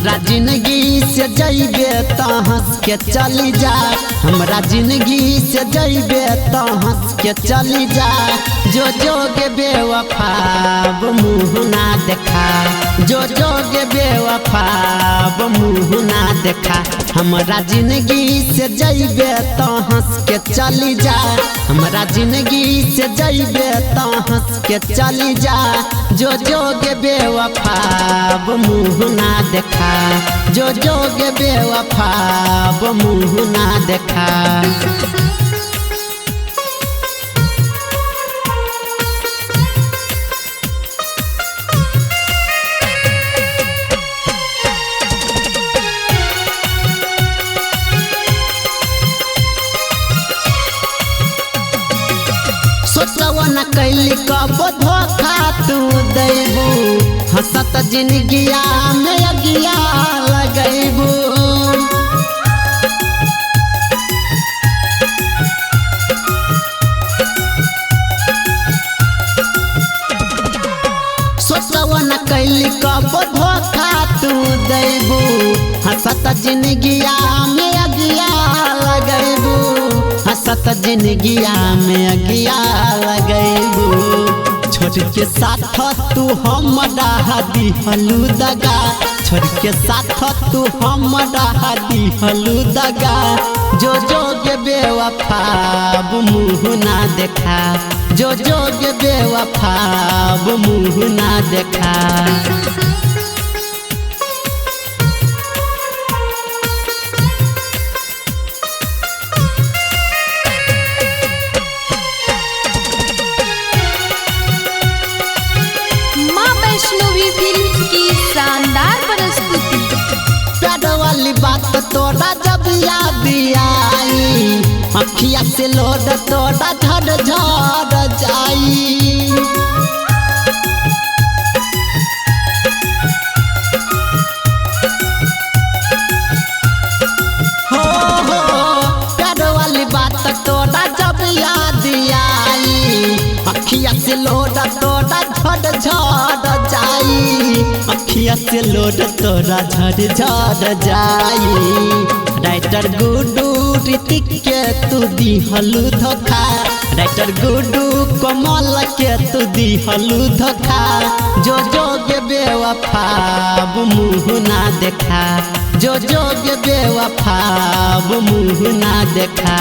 हमरा जिंदगी से जइबे त हंस के चली जा। हमरा जिंदगी से जइबे त हंस के चली जा। जो जोगे बेवफा मुँह ना देखा, जो जोगे बेवफा मुँह ना देखा। हमरा जिंदगी से जइबे त हंस के चली जा। हमरा जिंदगी से जइबे त हंस के चली जा। जो जोगे बेवफा मुँह ना देखा, जो जोगे बेवफा मुँह ना देखा। सोचवा न कैली कब धोखा तू दैबू। हंसत जिंदगिया में अगिया लगैबू। सोचवा न कैली कब धोखा तू दैबू। हंसत जिंदगिया में अगिया लगैबू। हंसत जिंदगिया में अगिया लगैबू। छोड़ के साथ तू हमरा दिहलू दगा, छोड़ के साथ तू हमरा दिहलू दगा। जो जोगे बेवफा मुँह ना देखा, जो जोगे बेवफा मुँह ना देखा। वैष्णवी फिल्म की शानदार प्रस्तुति। प्यार वाली बात तोड़ा जब याद आई, अखिया से लोड तोड़ा झड़ झड़ जाई। हो प्यार वाली बात तोड़ा जब याद आई, अखिया से लोड तोड़ा झड़ झड़ जाई। अखिया से लोड तोड़ा झड़ झड़ जाई। राइटर गुड्डू ऋतिक के तू दिहलू धोखा, राइटर गुड्डू कमल के तू दिहलू धोखा। जो जोगे बेवफा मुँह ना देखा, जो जोगे बेवफा मुँह ना देखा।